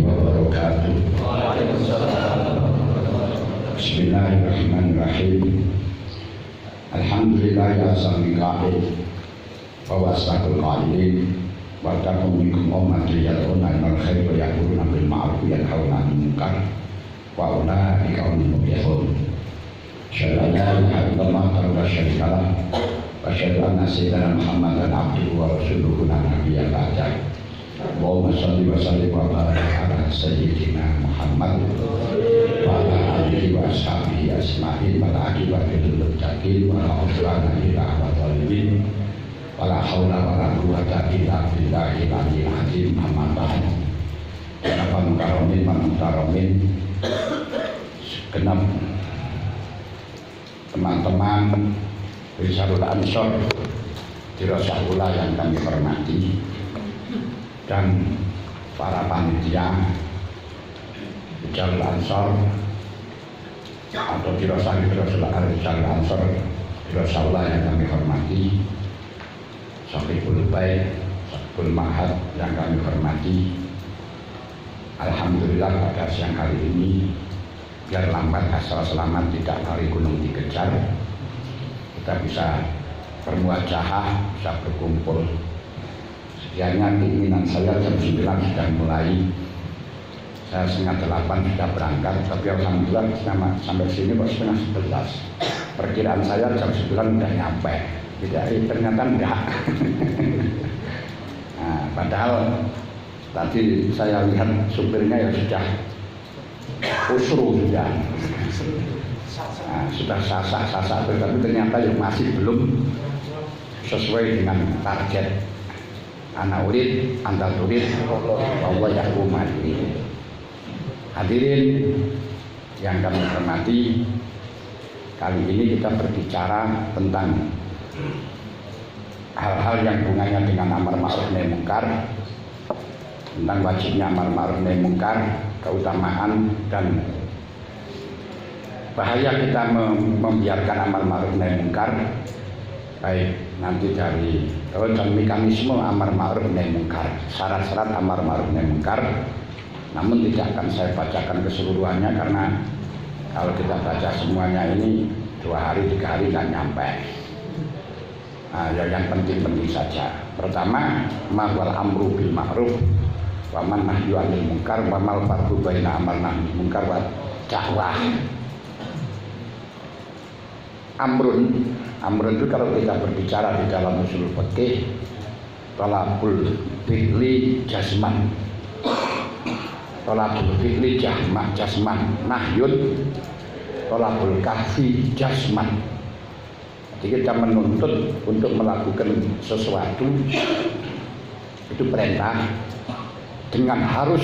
warahmatullahi wabarakatuh. Bismillahirrahmanirrahim. Alhamdulillah ya sami qaid wa wasaqul qailin wa takum minkum ummatun yad'una ilal khair wa ya'muruna bil ma'ruf wa yanhauna 'anil munkar wa ulaika humul muflihun. Syada la ilaha illallah wa syarika lah wa syada anna sayyidina Muhammadan abduhu wa rasuluhu la nabiyya ba'da. Allahumma shalli wa sallim wa barik ala sayyidina Muhammad wa ala alihi wa ashabihi ajma'in wa la aqibata lil muttaqin wa la udwana illa 'alal zalimin wa la haula wa la quwwata illa billahil aliyyil azim. Amma ba'd. Mukarramin segenap teman-teman Risalatul Ansor Dirasahullah yang kami hormati, dan para panitia Risalatul Ansor atau Risalatul Ansor Dirasahullah yang kami hormati, Sahibul Bait, Sahibul Ma'had yang kami hormati. Alhamdulillah pada siang hari ini, biar lambat asal selamat tidak lari gunung dikejar, kita bisa bermuajahah, bisa berkumpul. Sedianya keinginan saya jam 9 sudah mulai, saya setengah 8 sudah berangkat, tapi alhamdulillah sampai sini kok setengah 11. Perkiraan saya jam 9 sudah nyampe, ternyata enggak. Nah, padahal tadi saya lihat supirnya ya sudah usru sudah, sudah sasak, tapi ternyata yang masih belum sesuai dengan target. Ana urid, anta turid, Allah yahkum ini. Hadirin yang kami hormati, kali ini kita berbicara tentang hal-hal yang hubungannya dengan amar ma'ruf nahi munkar, tentang wajibnya amar ma'ruf nahi munkar, keutamaan dan bahaya kita membiarkan amar ma'ruf nahi munkar, baik nanti dari dan mekanisme amar ma'ruf nahi munkar, syarat-syarat amar ma'ruf nahi munkar. Namun tidak akan saya bacakan keseluruhannya, karena kalau kita baca semuanya ini 2 hari 3 hari nggak nyampe. Nah, yang penting-penting saja. Pertama, mahwal amru bil ma'ruf wa man nahyu 'anil munkar wa mal farqu baina amar nahi munkar wa dakwah. Amrun itu kalau kita berbicara di dalam usul fikih, talabul fi'li jasman, talabul fi'li jasman, nahyun talabul kahfi jasman. Jadi kita menuntut untuk melakukan sesuatu itu perintah, dengan harus,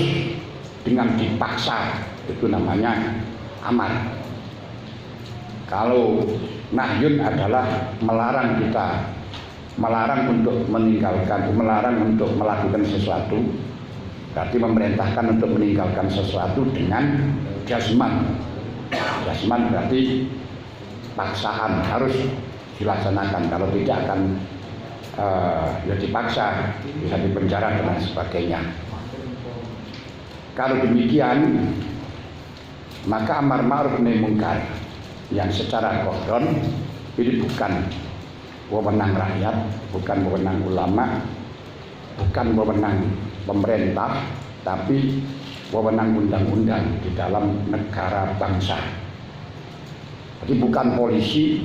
dengan dipaksa, itu namanya amar. Kalau nahyun adalah melarang kita, melarang untuk meninggalkan, melarang untuk melakukan sesuatu, berarti memerintahkan untuk meninggalkan sesuatu dengan jasman. Jasman berarti paksaan, harus dilaksanakan, kalau tidak akan ya dipaksa, bisa dipenjara dan sebagainya. Kalau demikian, maka amar ma'ruf nahi munkar yang secara kodron ini bukan wewenang rakyat, bukan wewenang ulama, bukan wewenang pemerintah, tapi wewenang undang-undang di dalam negara bangsa. Jadi bukan polisi,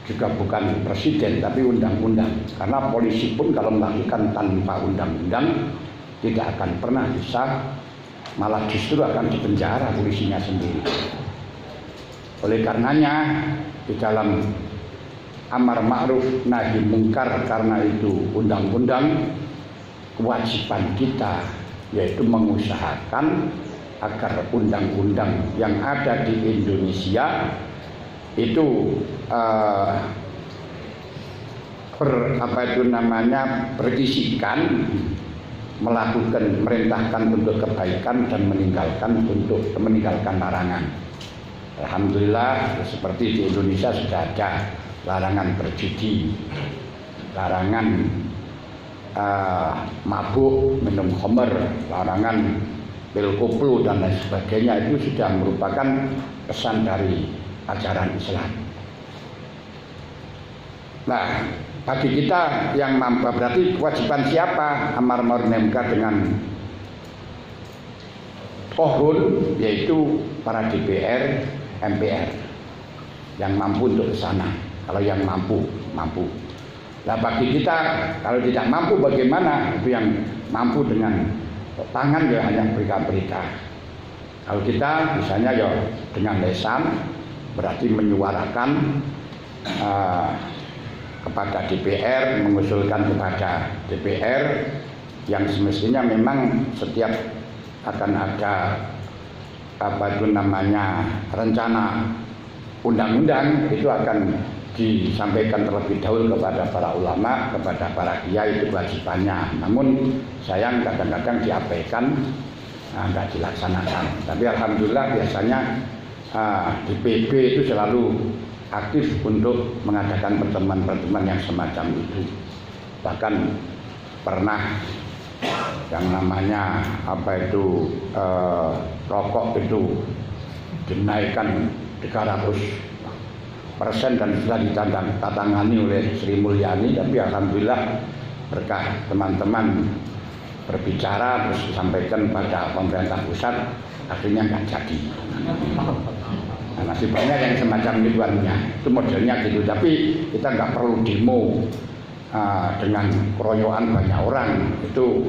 juga bukan presiden, tapi undang-undang. Karena polisi pun kalau melakukan tanpa undang-undang tidak akan pernah bisa, malah justru akan dipenjara polisinya sendiri. Oleh karenanya di dalam amar ma'ruf nahi munkar, karena itu undang-undang, kewajiban kita yaitu mengusahakan agar undang-undang yang ada di Indonesia itu berisikan melakukan, merintahkan untuk kebaikan dan meninggalkan larangan. Alhamdulillah seperti di Indonesia sudah ada larangan berjudi, larangan mabuk, minum khamr, larangan pil koplo dan lain sebagainya itu sudah merupakan pesan dari ajaran Islam. Nah, bagi kita yang mampu, berarti kewajiban siapa amar ma'ruf nahi munkar dengan kohun, yaitu para DPR, MPR yang mampu untuk ke sana. Kalau yang mampu. Nah, bagi kita kalau tidak mampu bagaimana? Itu yang mampu dengan tangan ya hanya berita-berita. Kalau kita misalnya ya dengan lisan berarti menyuarakan kepada DPR, mengusulkan kepada DPR yang semestinya memang setiap akan ada rencana undang-undang itu akan disampaikan terlebih dahulu kepada para ulama, kepada para kiai, itu kewajibannya. Namun sayang kadang-kadang diabaikan, nggak dilaksanakan. Tapi alhamdulillah biasanya di PB itu selalu aktif untuk mengadakan pertemuan-pertemuan yang semacam itu. Bahkan pernah yang namanya rokok itu dinaikkan 300% dan sudah ditandatangani oleh Sri Mulyani. Tapi alhamdulillah berkah teman-teman berbicara terus disampaikan pada pemerintah pusat, akhirnya nggak jadi. Nah, masih banyak yang semacam ituannya, itu modelnya gitu. Tapi kita nggak perlu demo dengan keroyokan banyak orang, itu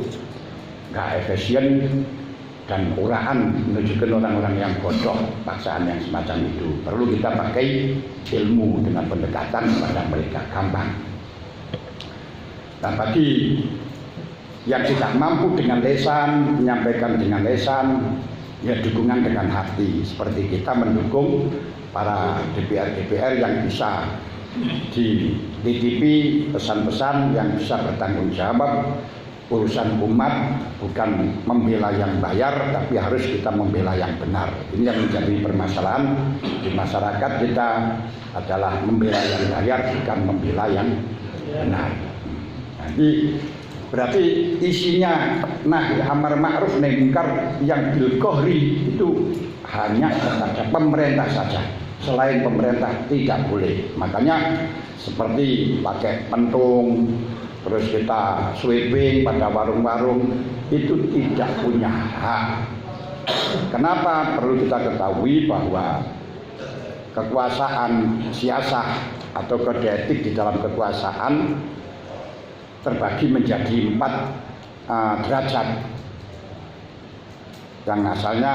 nggak efisien dan uraan menunjukkan orang-orang yang bodoh, paksaan yang semacam itu. Perlu kita pakai ilmu dengan pendekatan kepada mereka, gampang. Nah, bagi yang tidak mampu dengan lisan, menyampaikan dengan lisan, ya dukungan dengan hati. Seperti kita mendukung para DPR yang bisa dititipi pesan-pesan yang bisa bertanggung jawab. Urusan umat bukan membela yang bayar, tapi harus kita membela yang benar. Ini yang menjadi permasalahan di masyarakat kita adalah membela yang bayar, bukan membela yang benar. Jadi berarti isinya amar ma'ruf nahi munkar yang bil kohri itu hanya kepada pemerintah saja. Selain pemerintah tidak boleh. Makanya seperti pakai pentung, terus kita sweeping pada warung-warung, itu tidak punya hak. Kenapa? Perlu kita ketahui bahwa kekuasaan siasah atau kode etik di dalam kekuasaan terbagi menjadi 4 derajat. Yang asalnya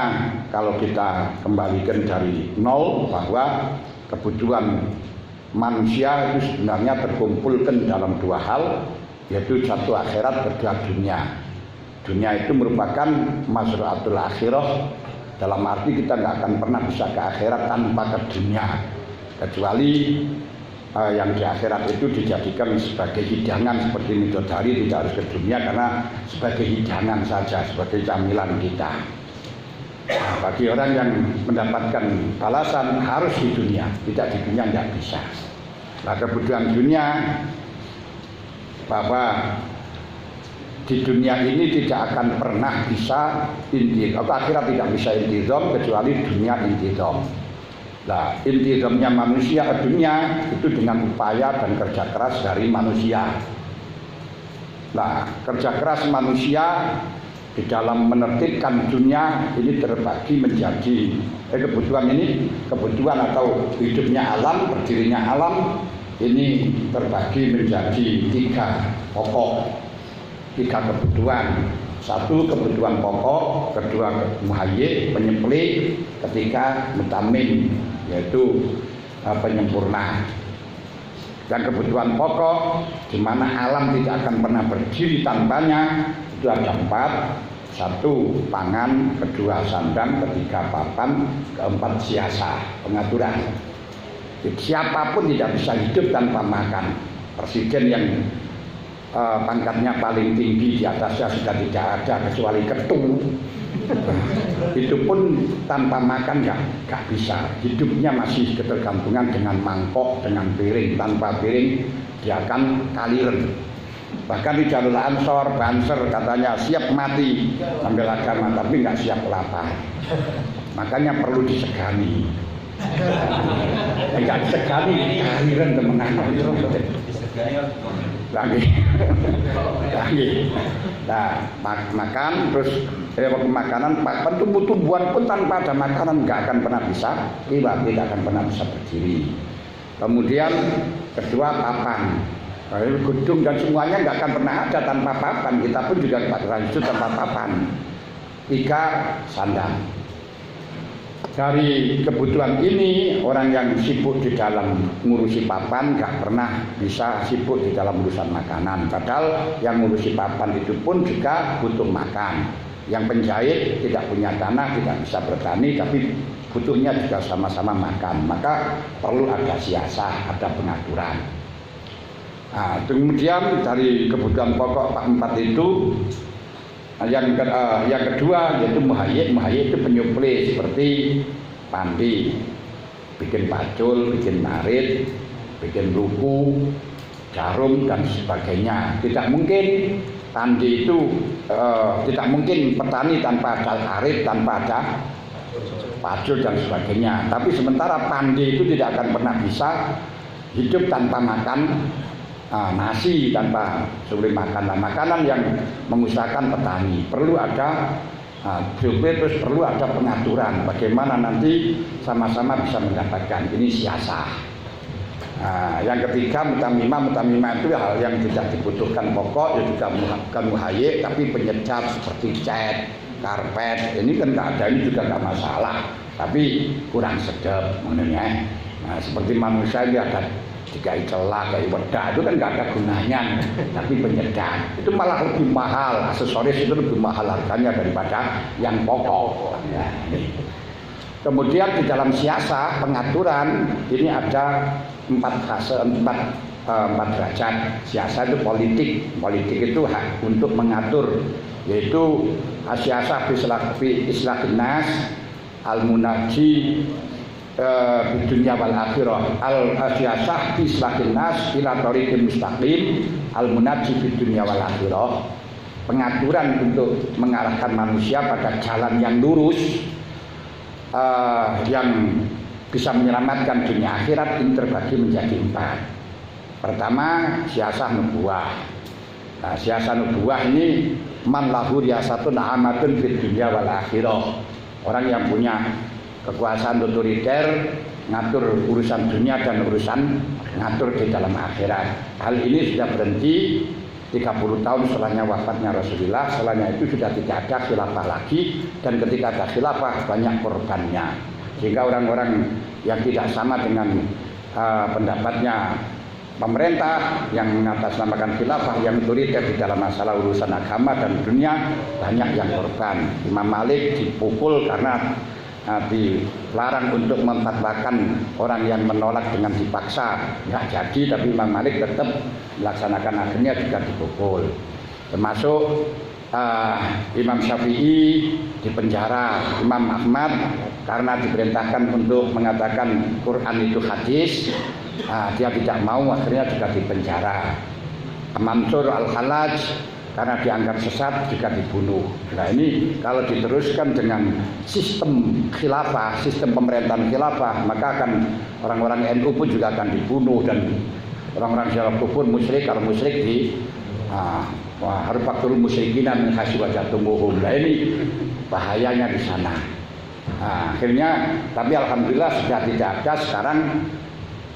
kalau kita kembalikan dari nol, bahwa kebutuhan manusia itu sebenarnya terkumpulkan dalam 2 hal, yaitu satu akhirat, kedua dunia. Dunia itu merupakan mazra'atul akhirah, dalam arti kita nggak akan pernah bisa ke akhirat tanpa ke dunia, kecuali yang di akhirat itu dijadikan sebagai hidangan seperti midodari, tidak harus ke dunia karena sebagai hidangan saja, sebagai camilan kita. Nah, bagi orang yang mendapatkan balasan harus di dunia, tidak di dunia tidak bisa. Nah, kebutuhan dunia bahwa di dunia ini tidak akan pernah bisa akhirat tidak bisa intizam kecuali dunia intizam. Nah, intizamnya manusia ke dunia itu dengan upaya dan kerja keras dari manusia. Nah, kerja keras manusia di dalam menertibkan dunia ini terbagi menjadi kebutuhan atau hidupnya alam, berdirinya alam ini terbagi menjadi 3 pokok, 3 kebutuhan. 1 kebutuhan pokok, kedua muhayyid, penyemplit, ketiga mutamim, yaitu penyempurna. Dan kebutuhan pokok di mana alam tidak akan pernah berdiri tanpanya itu ada 4. 1 pangan, kedua sandang, ketiga papan, keempat siasa, pengaturan. Siapapun tidak bisa hidup tanpa makan. Presiden yang pangkatnya paling tinggi di atasnya sudah tidak ada kecuali ketum. Itu pun tanpa makan nggak bisa. Hidupnya masih ketergantungan dengan mangkok, dengan piring. Tanpa piring dia akan kaliren. Bahkan di jalur Ansor, Banser katanya siap mati ambil agama tapi nggak siap lapar. Makanya perlu disegani. Enggak disegani, kaliran teman-teman. Lagi. Nah, makan terus makanan tumbuh-tumbuhan pun tanpa ada makanan nggak akan pernah bisa tidak akan pernah bisa berdiri. Kemudian kedua papan. Gedung dan semuanya nggak akan pernah ada tanpa papan. Kita pun juga itu tanpa papan. 3 sandang. Dari kebutuhan ini orang yang sibuk di dalam ngurusi papan nggak pernah bisa sibuk di dalam urusan makanan. Padahal yang ngurusi papan itu pun juga butuh makan. Yang penjahit tidak punya tanah, tidak bisa bertani, tapi butuhnya juga sama-sama makan. Maka perlu ada siasah, ada pengaturan. Nah, kemudian dari kebutuhan pokok Pak 4 itu yang kedua yaitu muhayyik itu penyuplai seperti pandi, bikin pacul, bikin marit, bikin luku, jarum dan sebagainya. Tidak mungkin pandi itu tidak mungkin petani tanpa ada arit, tanpa ada pacul dan sebagainya. Tapi sementara pandi itu tidak akan pernah bisa hidup tanpa makan nasi, tanpa sumber makanan. Makanan yang mengusahakan petani perlu ada terus perlu ada pengaturan bagaimana nanti sama-sama bisa mendapatkan ini siasah. Yang ketiga mutamimah itu hal yang tidak dibutuhkan pokok, ya juga bukan muhayyik tapi penyedap seperti cat, karpet ini kan nggak ada, ini juga nggak masalah tapi kurang sedap menurutnya. Nah, seperti manusia ini ada dikai celah, kayak wedak itu kan nggak ada gunanya, tapi penyedap itu malah lebih mahal, aksesoris itu lebih mahal harganya daripada yang pokok. Nah, ini. Kemudian di dalam siasah pengaturan ini ada 4 derajat. Siasah itu politik itu hak untuk mengatur, yaitu siasah fi islahin nas, al-munaji dunia wal akhirah, al-siasah fi islahin nas ila thariqil mustaqim, al-munaji dunia wal akhirah. Pengaturan untuk mengarahkan manusia pada jalan yang lurus, yang bisa menyelamatkan dunia akhirat ini terbagi menjadi 4. Pertama, siasah nubuwah. Nah, siasah nubuwah ini man lahu riyasatun amatun fid dunya wal akhirah. Orang yang punya kekuasaan otoriter ngatur urusan dunia dan urusan ngatur di dalam akhirat. Hal ini sudah berhenti 30 tahun setelahnya wafatnya Rasulullah. Setelahnya itu sudah tidak ada khilafah lagi, dan ketika ada khilafah banyak korbannya, sehingga orang-orang yang tidak sama dengan pendapatnya pemerintah yang mengatasnamakan khilafah, yang otoriter di dalam masalah urusan agama dan dunia, banyak yang korban. Imam Malik dipukul karena dilarang untuk memfatwakan orang yang menolak dengan dipaksa, nggak jadi, tapi Imam Malik tetap melaksanakan, akhirnya juga dipukul. Termasuk Imam Syafi'i dipenjara, Imam Ahmad karena diperintahkan untuk mengatakan Quran itu hadis, dia tidak mau, akhirnya juga dipenjara. Mansur Al-Halaj karena dianggap sesat juga dibunuh. Nah, ini kalau diteruskan dengan sistem khilafah, sistem pemerintahan khilafah, maka akan orang-orang NU pun juga akan dibunuh, dan orang-orang syarab kufur musyrik, kalau musyrik di harfatul musyrikina min haitsu wajadtumuhum. Nah, ini bahayanya di sana. Akhirnya, tapi alhamdulillah sudah tidak ada sekarang.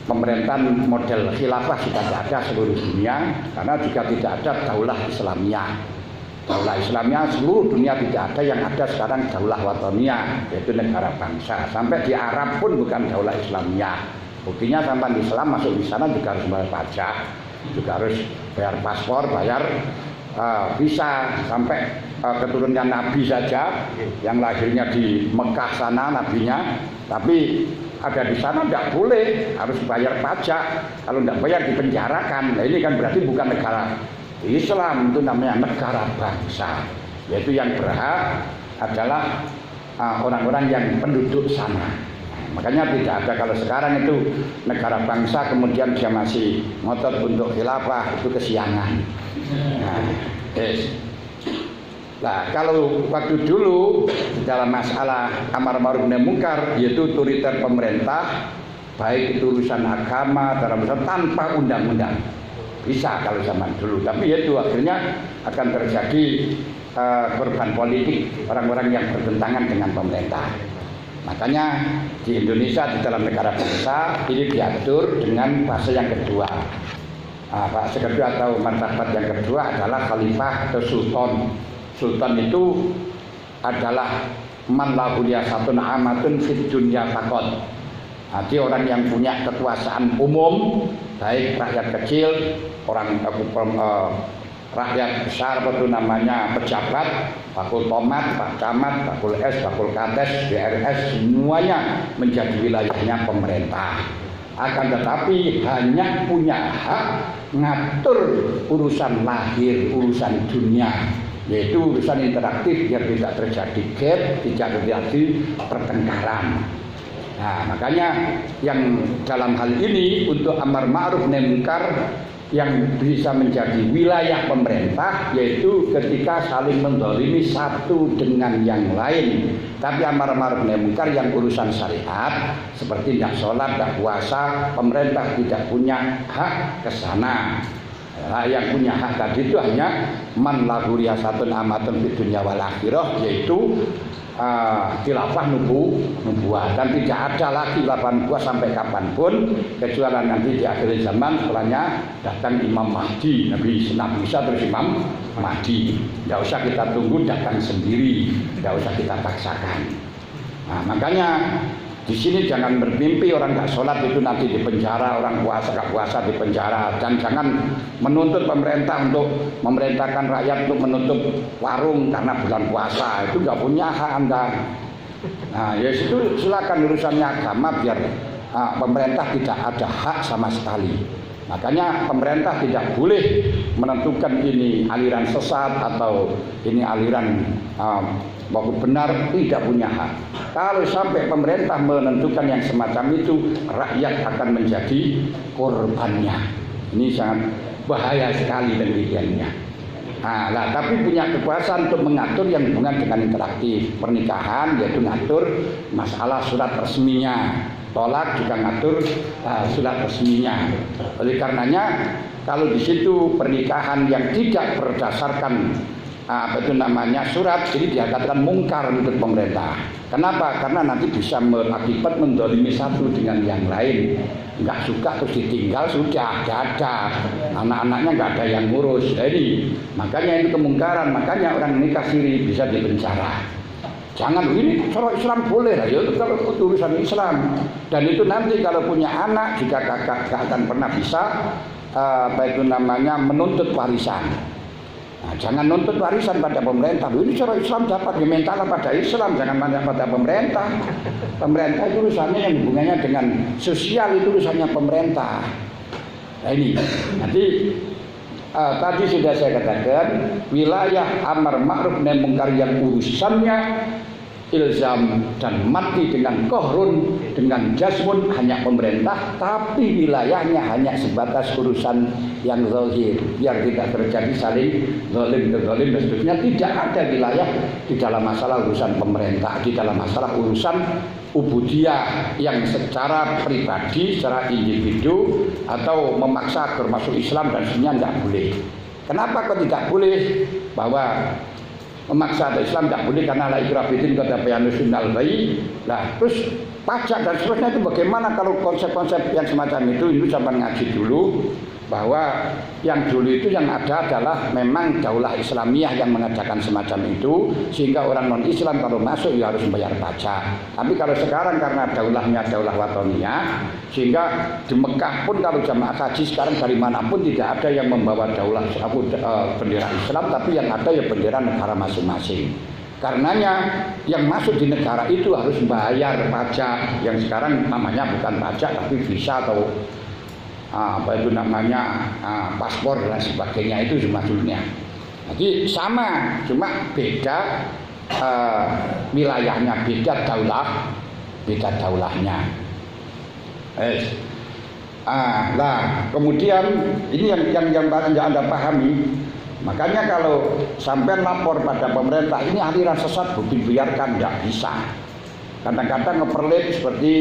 Pemerintahan model khilafah sudah tidak ada seluruh dunia, karena juga tidak ada daulah Islamiyah. Daulah Islamiyah seluruh dunia tidak ada, yang ada sekarang daulah watoniyah, yaitu negara bangsa. Sampai di Arab pun bukan daulah Islamiyah. Buktinya sampai Islam masuk di sana juga harus bayar pajak, juga harus bayar paspor, bayar visa. Sampai keturunannya Nabi saja yang lahirnya di Mekah sana nabinya, tapi ada di sana tidak boleh, harus bayar pajak. Kalau tidak bayar dipenjarakan. Nah, ini kan berarti bukan negara Islam, itu namanya negara bangsa. Yaitu yang berhak adalah orang-orang yang penduduk sana. Makanya tidak ada kalau sekarang itu negara bangsa kemudian dia masih ngotot untuk khilafah, itu kesiangan. Nah, kalau waktu dulu dalam masalah amar ma'ruf nahi munkar, yaitu otoriter pemerintah, baik itu urusan agama, dalam tanpa undang-undang, bisa kalau zaman dulu. Tapi itu akhirnya akan terjadi korban politik, orang-orang yang bertentangan dengan pemerintah. Makanya di Indonesia, di dalam negara bangsa ini diatur dengan fase yang kedua. Fase kedua atau martabat yang kedua adalah khalifah atau sultan. Sultan itu adalah man lahu riyasatun amatun fid dunya faqat. Jadi orang yang punya kekuasaan umum, baik rakyat kecil, orang rakyat besar, itu namanya pejabat, bakul tomat, pak camat, bakul es, bakul kades, DRS, semuanya menjadi wilayahnya pemerintah. Akan tetapi hanya punya hak ngatur urusan lahir, urusan dunia, yaitu urusan interaktif biar tidak terjadi gap, tidak terjadi pertengkaran. Nah, makanya yang dalam hal ini untuk amar ma'ruf nahi munkar yang bisa menjadi wilayah pemerintah, yaitu ketika saling mendolimi satu dengan yang lain. Tapi amar ma'ruf nahi munkar yang urusan syariat seperti tidak sholat, tidak puasa, pemerintah tidak punya hak ke sana. Nah, yang punya hak tadi itu hanya man lahu riyasatun amatun fid dunya wal akhirah, yaitu khilafah nubuwah, dan tidak ada lagi khilafah nubuwah sampai kapanpun kecuali nanti di akhir zaman setelahnya datang Imam Mahdi, Nabi Isa terus Imam Mahdi. Tidak usah kita tunggu datang sendiri, tidak usah kita paksakan. Nah, makanya di sini jangan bermimpi orang nggak sholat itu nanti di penjara, orang puasa nggak puasa di penjara, dan jangan menuntut pemerintah untuk memerintahkan rakyat untuk menutup warung karena bulan puasa, itu nggak punya hak Anda. Nah, ya itu silakan urusannya agama, biar pemerintah tidak ada hak sama sekali. Makanya pemerintah tidak boleh menentukan ini aliran sesat atau ini aliran bahwa benar, tidak punya hak. Kalau sampai pemerintah menentukan yang semacam itu, rakyat akan menjadi korbannya. Ini sangat bahaya sekali demikiannya. Nah, tapi punya kekuasaan untuk mengatur yang hubungan dengan interaktif pernikahan, yaitu ngatur masalah surat resminya. Tolak juga ngatur surat resminya. Oleh karenanya, kalau di situ pernikahan yang tidak berdasarkan surat, ini dikatakan mungkar menurut pemerintah. Kenapa? Karena nanti bisa berakibat mendolimi satu dengan yang lain. Nggak suka terus ditinggal, sudah ada anak-anaknya nggak ada yang ngurus. Jadi makanya ini kemungkaran. Makanya orang nikah siri bisa dipenjara. Jangan ini cara Islam boleh lah, ya kalau urusan Islam. Dan itu nanti kalau punya anak juga kakak akan pernah bisa menuntut warisan. Nah, jangan nuntut warisan pada pemerintah. Ini cara Islam dapat, dimintalah pada Islam, jangan pada pemerintah. Pemerintah itu urusannya yang hubungannya dengan sosial, itu urusannya pemerintah. Nah ini, nanti tadi sudah saya katakan, wilayah amar ma'ruf nahi munkar yang urusannya ilzam dan mati dengan kohrun, dengan jasmun hanya pemerintah, tapi wilayahnya hanya sebatas urusan yang zahir, biar tidak terjadi saling zalim dan seterusnya. Tidak ada wilayah di dalam masalah urusan pemerintah, di dalam masalah urusan ubudiyah yang secara pribadi, secara individu atau memaksa termasuk Islam dan semuanya tidak boleh. Kenapa kok tidak boleh? Bahwa memaksa atau Islam tidak boleh karena la ikraha fid din kata bayanusunal bayi. Nah, terus pajak dan seterusnya itu bagaimana kalau konsep-konsep yang semacam itu sampai ngaji dulu, bahwa yang dulu itu yang ada adalah memang daulah Islamiyah yang mengadakan semacam itu, sehingga orang non-Islam kalau masuk ya harus membayar pajak. Tapi kalau sekarang karena daulahnya daulah watoniyah, sehingga di Mekah pun kalau jamaah haji sekarang dari manapun tidak ada yang membawa daulah bendera Islam, tapi yang ada ya bendera negara masing-masing. Karenanya yang masuk di negara itu harus membayar pajak, yang sekarang namanya bukan pajak tapi visa atau paspor dan sebagainya, itu maksudnya. Jadi sama, cuma beda wilayahnya, beda daulah. beda daulahnya. Nah, kemudian ini yang Anda pahami. Makanya kalau sampai lapor pada pemerintah ini aliran sesat dibiarkan, tidak bisa. Kadang-kadang ngeperlit seperti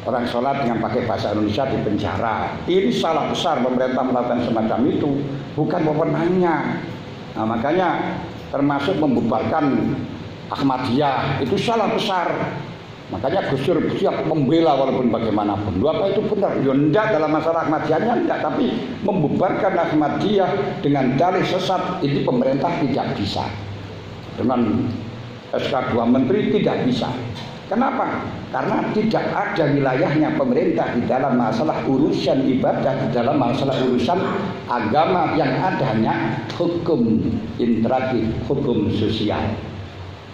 orang sholat dengan pakai bahasa Indonesia di penjara. Ini salah besar pemerintah melakukan semacam itu, bukan wewenangnya. Nah, makanya termasuk membubarkan Ahmadiyah itu salah besar. Makanya Gus Dur siap membela walaupun bagaimanapun. Apa itu benar? Ya enggak, dalam masalah Ahmadiyahnya enggak, tapi membubarkan Ahmadiyah dengan dalih sesat ini pemerintah tidak bisa. Dengan SK 2 Menteri tidak bisa. Kenapa? Karena tidak ada wilayahnya pemerintah di dalam masalah urusan ibadah, di dalam masalah urusan agama. Yang ada hanya hukum interaktif, hukum sosial.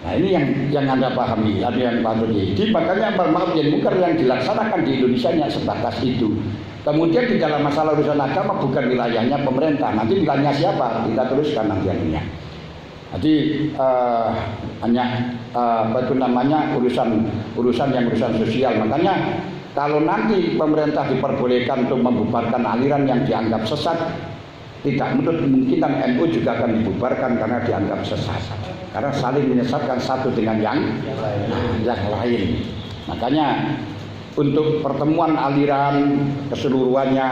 Nah, ini yang Anda pahami, ada yang patut jadi. Makanya amar ma'ruf nahi munkar yang dilaksanakan di Indonesia hanya sebatas itu. Kemudian di dalam masalah urusan agama bukan wilayahnya pemerintah. Nanti wilayahnya siapa? Kita teruskan nanti anunya. Jadi hanya urusan sosial. Makanya kalau nanti pemerintah diperbolehkan untuk membubarkan aliran yang dianggap sesat, tidak menurut kemungkinan NU juga akan dibubarkan karena dianggap sesat. Karena saling menyesatkan satu dengan yang lain. Makanya untuk pertemuan aliran keseluruhannya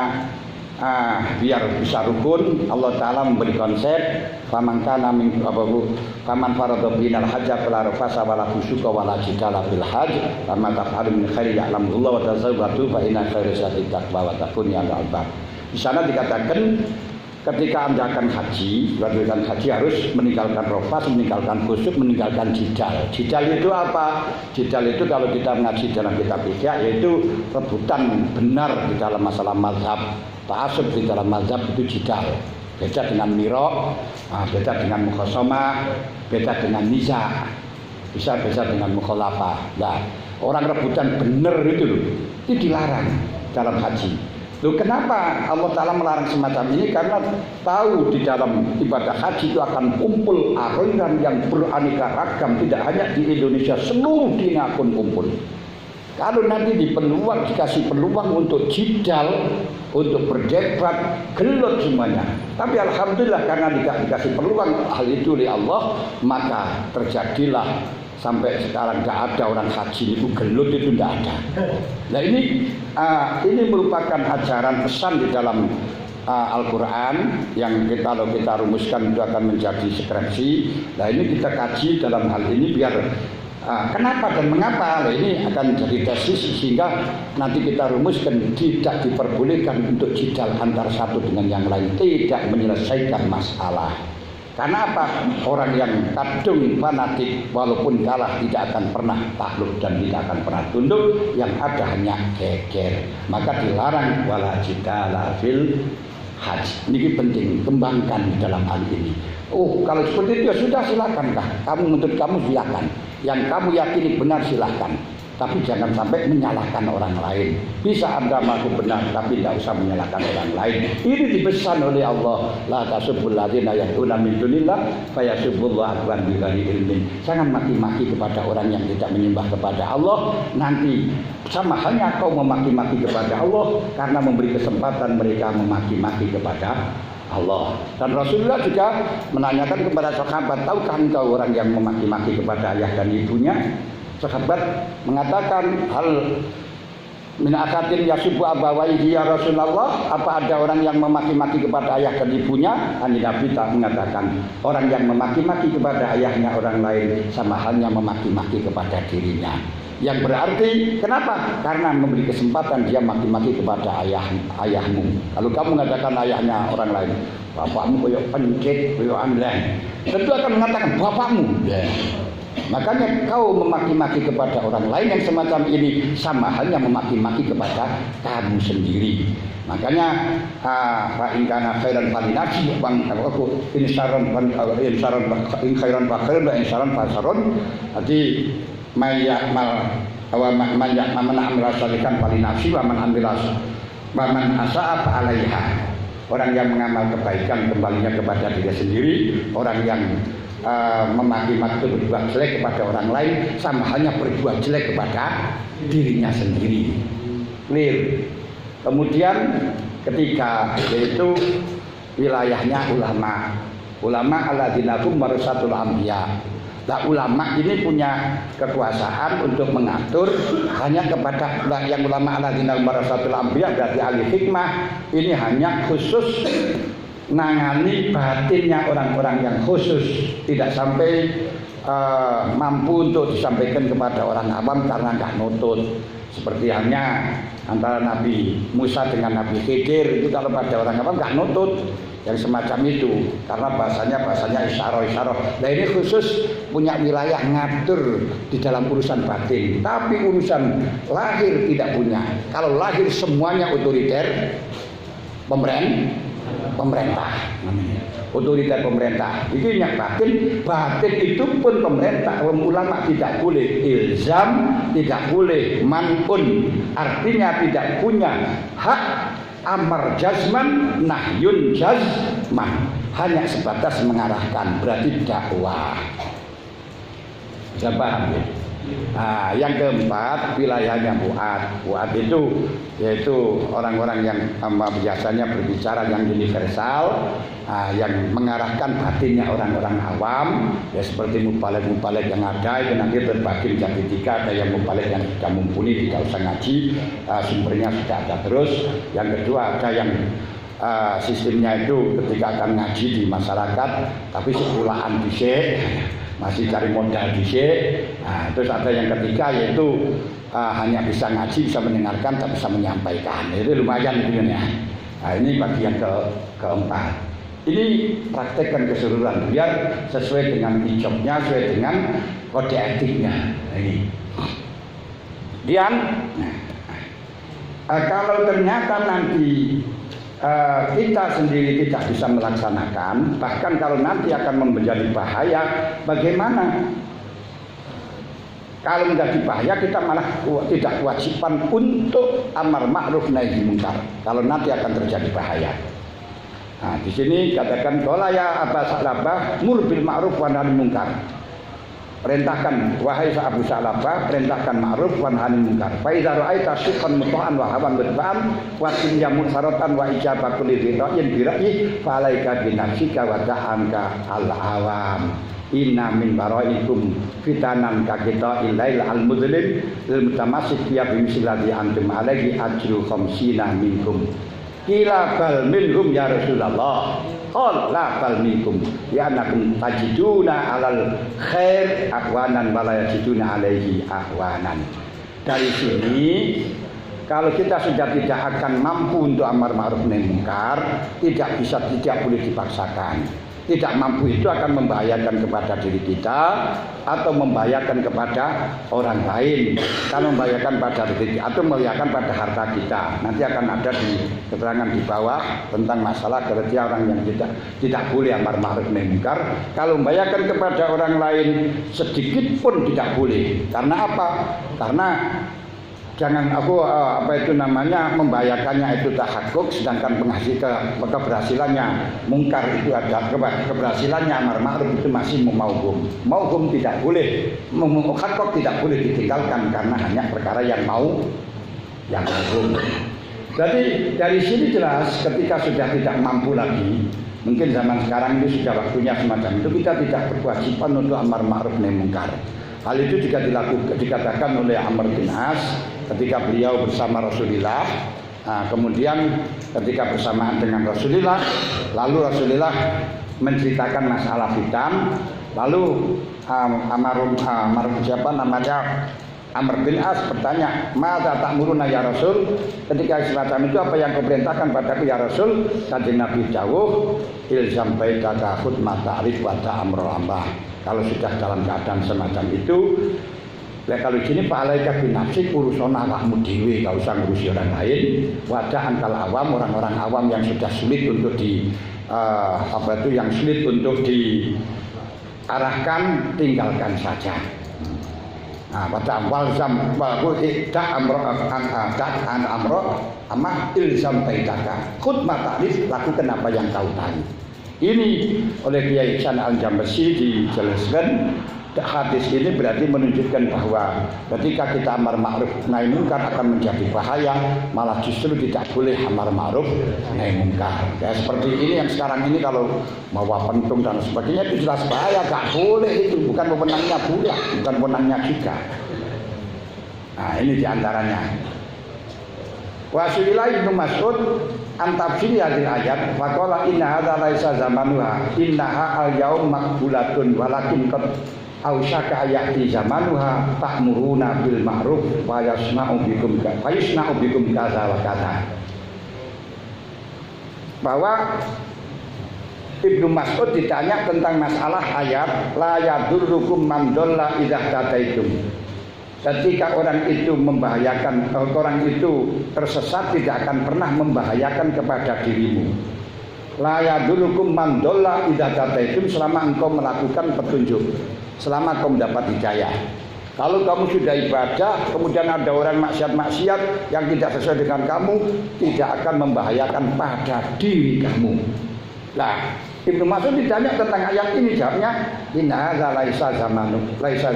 biar bisa rukun, Allah Ta'ala memberi konsep faman kana min faman farada binal hajja fala rafasa wala fusuqa wala jidala fil hajj faman taf'alu min khairin ya'lamullahu wa tazawwadu fa inna khairaz zadi taqwa wa taqun ya albab. Di sana dikatakan ketika Anda akan haji, melakukan haji harus meninggalkan rafas, meninggalkan fusuk, meninggalkan jidal. Jidal itu apa? Jidal itu kalau kita mengaji dalam kitab fikih yaitu rebutan benar di dalam masalah mazhab. Ta'assub di dalam mazhab itu jidal. Beda dengan miro, beda dengan mukhasomah, beda dengan niza, bisa beda dengan mukhalafah. Nah, orang rebutan benar itu loh, itu dilarang dalam haji. Loh, kenapa Allah Ta'ala melarang semacam ini? Karena tahu di dalam ibadah haji itu akan kumpul aliran yang beraneka ragam, tidak hanya di Indonesia, seluruh dunia pun kumpul. Kalau nanti dikasih peluang untuk jidal, untuk berdebat, gelut semuanya. Tapi alhamdulillah karena dikasih peluang hal itu oleh Allah, maka terjadilah sampai sekarang tidak ada orang haji itu gelut itu tidak ada. Nah ini merupakan ajaran pesan di dalam Al-Quran yang kalau kita rumuskan itu akan menjadi skripsi. Nah ini kita kaji dalam hal ini biar kenapa dan mengapa. Nah, ini akan jadi tesis sehingga nanti kita rumuskan tidak diperbolehkan untuk jidal antar satu dengan yang lain, tidak menyelesaikan masalah. Karena apa? Orang yang kadung fanatik walaupun kalah tidak akan pernah takluk dan tidak akan pernah tunduk, yang ada hanya geger. Maka dilarang wala jidala fil hajj. Ini penting, kembangkan di dalam hal ini. Oh, kalau seperti itu ya sudah, silakan kah? Kamu menurut kamu silakan. Yang kamu yakini benar silakan. Tapi jangan sampai menyalahkan orang lain. Bisa Anda mengaku benar, tapi tidak usah menyalahkan orang lain. Ini dipesan oleh Allah. La tasubbul ladzina yad'una min dunillah fayasubbullah akbar bighairi ilmin. Jangan maki-maki kepada orang yang tidak menyembah kepada Allah. Nanti sama halnya kau memaki-maki kepada Allah karena memberi kesempatan mereka memaki-maki kepada Allah. Dan Rasulullah juga menanyakan kepada sahabat, tahukah engkau orang yang memaki-maki kepada ayah dan ibunya? Sahabat mengatakan, hal min akatin yasubu abawaihi ya Rasulullah, apa ada orang yang memaki-maki kepada ayah dan ibunya? Nabi tak mengatakan, orang yang memaki-maki kepada ayahnya orang lain sama halnya memaki-maki kepada dirinya. Yang berarti kenapa? Karena memberi kesempatan dia maki-maki kepada ayahmu. Kalau kamu mengatakan ayahnya orang lain, bapakmu koyok pencet, koyok amlan, tentu akan mengatakan bapakmu. Makanya kau memaki-maki kepada orang lain yang semacam ini sama halnya memaki-maki kepada kamu sendiri. Makanya fa in kana khairan falinafsi bang aku in saran in khairan fa khairan wa in saran fa saron. Jadi mayakmal man amila salikan falinafsi wa man asaa fa alaiha. Orang yang mengamal kebaikan kembalinya kepada diri sendiri, orang yang memaki-maki berbuat jelek kepada orang lain sama halnya berbuat jelek kepada dirinya sendiri. Clear. Kemudian ketiga yaitu wilayahnya ulama. Ulama alladzina hum warasatul anbiya. Nah, ulama ini punya kekuasaan untuk mengatur hanya kepada yang ulama alladzina hum warasatul anbiya, berarti ahli hikmah ini hanya khusus nangani batinnya orang-orang yang khusus, tidak sampai mampu untuk disampaikan kepada orang awam karena nggak nutut. Seperti halnya antara Nabi Musa dengan Nabi Khidir, itu kalau pada orang awam nggak nutut yang semacam itu karena bahasanya isyarah. Nah ini khusus punya wilayah ngatur di dalam urusan batin, tapi urusan lahir tidak punya. Kalau lahir semuanya otoriter pemerintah namanya. Otoriter pemerintah. Ini yang batin itu pun pemerintah. Ulama tidak boleh ilzam, tidak boleh man'un. Artinya tidak punya hak amar jazman, nahyun jazman. Hanya sebatas mengarahkan, berarti dakwah. Bisa paham ya? Nah, yang keempat wilayahnya buat. Buat itu yaitu orang-orang yang biasanya berbicara yang universal, yang mengarahkan batinnya orang-orang awam, ya seperti mubalik yang ada itu nanti terbagi menjadi tiga. Ada yang mubalik yang sudah mumpuni, tidak usah ngaji, sumbernya sudah ada terus. Yang kedua ada yang sistemnya itu ketika akan ngaji di masyarakat, tapi sekulahan dhisik, masih cari modal dhisik. Nah, terus ada yang ketiga yaitu hanya bisa ngaji, bisa mendengarkan, tak bisa menyampaikan. Itu lumayan gitu ya. Nah, ini bagian keempat. Ini praktekkan keseluruhan biar sesuai dengan ijobnya, sesuai dengan kode etiknya. Nah, ini. Kalau ternyata nanti kita sendiri tidak bisa melaksanakan, bahkan kalau nanti akan menjadi bahaya, bagaimana? Kalau menjadi bahaya kita malah tidak kewajiban untuk amar ma'ruf nahi munkar. Kalau nanti akan terjadi bahaya. Nah, di sini katakan qala ya Aba Sa'labah mur bil ma'ruf wa nahi munkar. Perintahkan wahai Abu Sa'labah, perintahkan ma'ruf wa nahi munkar. Fa idza ra'aita syuqqan muta'an wa hawan mutba'an wa tinyamu saratan wa ijabatu li ra'yin bi ra'yi fa alaika bi nafsika wa ta'anka al-awam. Inna min baraikum fitanan kakita ilail al-mudlim lil mutamassik ya bimislati antum alaihi ajru khamsina minkum. Kila bal minhum ya Rasulullah. Qul la bal minkum ya annakum tajiduna alal khair ahwanan wa la yajiduna alaihi ahwanan. Dari sini kalau kita sudah tidak akan mampu untuk amar ma'ruf nahi munkar, tidak boleh dipaksakan. Tidak mampu itu akan membahayakan kepada diri kita atau membahayakan kepada orang lain. Kalau membahayakan pada diri atau membahayakan pada harta kita. Nanti akan ada di keterangan di bawah tentang masalah kerja orang yang tidak boleh amar ma'ruf nahi munkar. Kalau membahayakan kepada orang lain sedikit pun tidak boleh. Karena apa? Karena jangan membahayakannya itu tahakkuk, sedangkan keberhasilannya mungkar itu ada, keberhasilannya amar ma'ruf itu masih mauhum tidak boleh, tahakkuk tidak boleh ditinggalkan karena hanya perkara yang mauhum. Jadi dari sini jelas ketika sudah tidak mampu lagi, mungkin zaman sekarang itu sudah waktunya semacam itu, kita tidak berkewajiban untuk amar ma'ruf nahi munkar. Hal itu juga dikatakan oleh Amr bin As ketika beliau bersama Rasulullah. Nah, kemudian ketika bersamaan dengan Rasulullah, lalu Rasulullah menceritakan masalah fitan, lalu Amr bin As bertanya, "Madza ta'muruna ya Rasul?" Ketika semacam itu, apa yang kau perintahkan padaku ya Rasul? Kanjeng Nabi dawuh, "Ilzam baitaka khutmat ta'rif wa ta'amru amrah." Kalau sudah dalam keadaan semacam itu, ya kalau sini Pak Alaika bin Nafsik urusan awakmu dhewe, gak usah ngurusi orang lain. Wadah angkal awam, orang-orang awam yang sudah sulit untuk yang sulit untuk diarahkan, tinggalkan saja. Nah, pada awal zam bahwa tidak amro amah ilzam baitaka khutmat ta'rif, lakukan apa yang kau tahu. Ini oleh Kiai Ihsan Al-Jambasi dijelaskan, hadis ini berarti menunjukkan bahwa ketika kita amar ma'ruf nahi munkar akan menjadi bahaya, malah justru tidak boleh amar ma'ruf nahi munkar. Ya seperti ini yang sekarang ini kalau bawa pentung dan sebagainya itu jelas bahaya, gak boleh itu, bukan wewenangnya pula, bukan wewenangnya juga. Nah ini diantaranya. Wasuila Ibnu Mas'ud an tafsir hadil ayat faqala inna hadza laisa zamanuha innaha al-yaum maqbulatun walakin qad ausyaka ayati zamanuha ta'muruna bil ma'ruf wa yasna'u bikum kaza wa kaza. Bahwa Ibnu Mas'ud ditanya tentang masalah ayat la yadurrukum man dhalla idza tadaitum. Ketika orang itu membahayakan, orang itu tersesat tidak akan pernah membahayakan kepada dirimu. La yadurukum man dhalla idza tadaitum, selama engkau melakukan petunjuk, selama engkau mendapat hidayah. Kalau kamu sudah ibadah, kemudian ada orang maksiat-maksiat yang tidak sesuai dengan kamu, tidak akan membahayakan pada diri kamu. Nah, Ibnu Mas'ud ditanya tentang ayat ini, jawabnya inna hadza laisa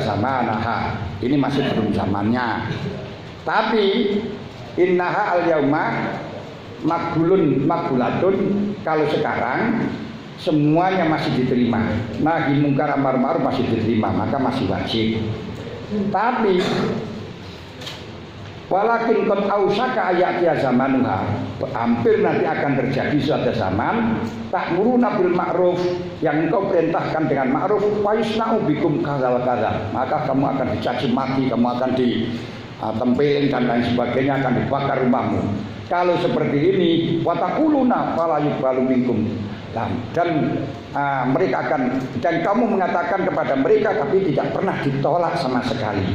zamanaha. Ini masih belum zamannya. Tapi innaha al-yauma maqbulatun, kalau sekarang semuanya masih diterima. Nahi mungkar amar ma'ruf masih diterima, maka masih wajib. Tapi walakin qad ausaka ayatiya zamanuha, hampir nanti akan terjadi suatu zaman ta'muruna bil ma'ruf, yang engkau perintahkan dengan ma'ruf, wa yusna'u bikum kadza wa kadza, maka kamu akan dicaci maki, kamu akan ditempelin dan lain sebagainya, akan dibakar rumahmu. Kalau seperti ini wa taquluna fala yuqbalu minkum, dan mereka akan, dan kamu mengatakan kepada mereka tapi tidak pernah ditolak sama sekali.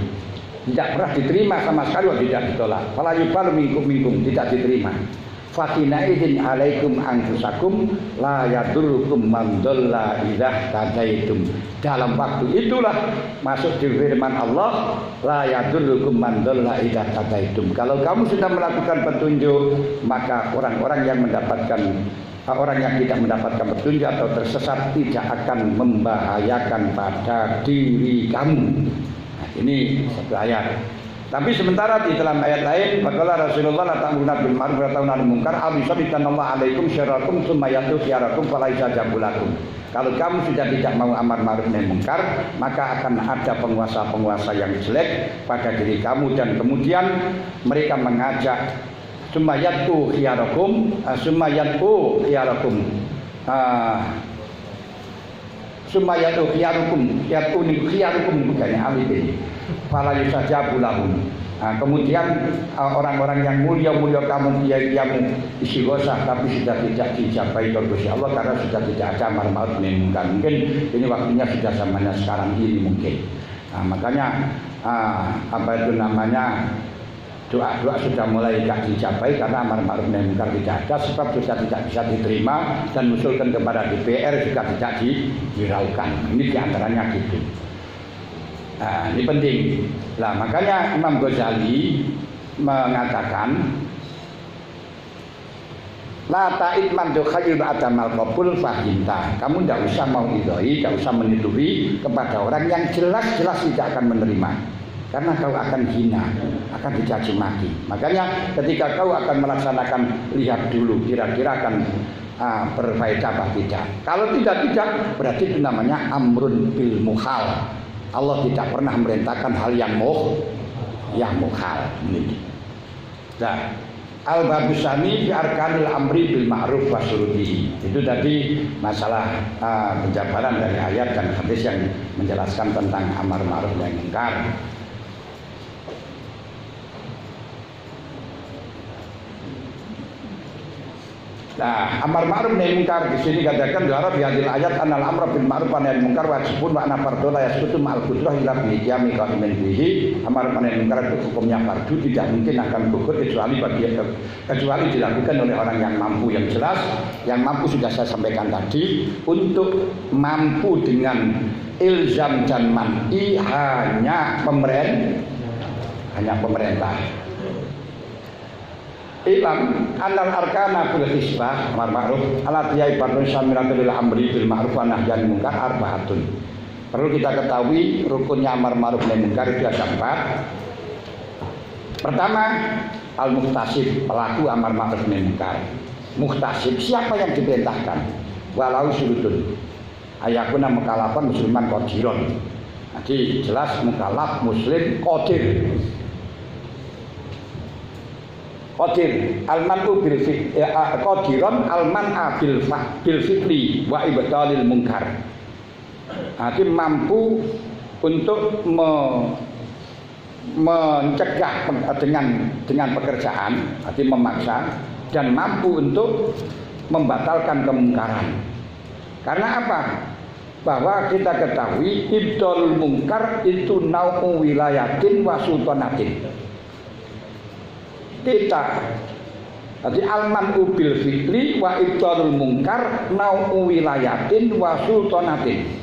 Tidak pernah diterima sama sekali, tidak ditolak. Fala yuqbalu minkum, tidak diterima. Fakina idin alaikum anfusakum la yadurukum man dhalla idza tadaitum. Dalam waktu itulah masuk di firman Allah, la yadurukum man dhalla idza tadaitum. Kalau kamu sudah melakukan petunjuk, maka orang-orang yang mendapatkan, orang yang tidak mendapatkan petunjuk atau tersesat tidak akan membahayakan pada diri kamu. Nah, ini satu ayat. Tapi sementara di dalam ayat lain, faqala Rasulullah la ta'muruna bil ma'ruf wa tanhauna 'anil munkar aw yusallitanallahu 'alaikum syarrakum tsumma yatu khiyarakum fala yajabulakum. Kalau kamu sudah tidak mau amar ma'ruf nahi munkar, maka akan ada penguasa-penguasa yang jelek pada diri kamu, dan kemudian mereka mengajak tsumma yatu khiyarakum bukannya alif ini. Fala yusajabu lahum. Kemudian orang-orang yang mulia-mulia kamu, kiai-kiaimu istighosah tapi sudah tidak dijabai oleh Allah karena sudah tidak ada amar ma'ruf nahi munkar. Mungkin ini waktunya sudah zamannya sekarang ini mungkin. Makanya apa itu namanya, doa-doa sudah mulai tidak dijabai karena amar ma'ruf nahi munkar tidak ada, sebab sudah tidak bisa diterima, dan usulkan kepada DPR juga tidak dihiraukan. Ini diantaranya gitu. Nah, ini penting. Nah, makanya Imam Ghazali mengatakan la ta'id man dukhayil adamal qabul fahimta. Kamu tidak usah mau idoi, tidak usah menuduhi kepada orang yang jelas-jelas tidak akan menerima, karena kau akan hina, akan dicaci maki. Makanya ketika kau akan melaksanakan, lihat dulu kira-kira akan berfaedah apa tidak. Kalau tidak, berarti itu namanya amrun bil muhal. Allah tidak pernah memerintahkan hal yang muhal. Nah, al-babusani fi arkanil amri bil ma'ruf wa syuruti. Itu tadi masalah penjabaran dari ayat dan hadis yang menjelaskan tentang amar ma'ruf nahi munkar. Nah, amar ma'ruf nahi munkar di sini katakan dalam hadil ayat anal amra bil ma'ruf wa nahi munkar wajibun wa ana fardhu la yasqutu ma'al qudrah illa bi qiyami qa'imin bihi. Amar nahi munkar itu hukumnya fardu, tidak mungkin akan gugur kecuali dilakukan oleh orang yang mampu, yang jelas, yang mampu. Sudah saya sampaikan tadi, untuk mampu dengan ilzam dan man'i hanya pemerintah. Ilam anal arkana fil hisbah amar ma'ruf alatiyai barun samiratul amri bil ma'ruf wa nahyi anil munkar arbaatun. Perlu kita ketahui rukunnya amar ma'ruf nahi munkar itu ada 4. Pertama, al-muhtasib, pelaku amar ma'ruf nahi munkar. Muhtasib, siapa yang diperintahkan? Walau surutun ayakuna mukalafan musliman qadiron. Jadi jelas mukalaf muslim qadir. Qadir almanu bil qadiron alman bil fitli wa ibtalil munkar. Jadi mampu untuk mencegah dengan pekerjaan, arti memaksa, dan mampu untuk membatalkan kemungkaran. Karena apa? Bahwa kita ketahui ibtalul munkar itu nau'u wilayatin wa sultanatin. Kita jadi almanu bil fitli wa ibtalul munkar nau'u wilayatin wa sultanatin.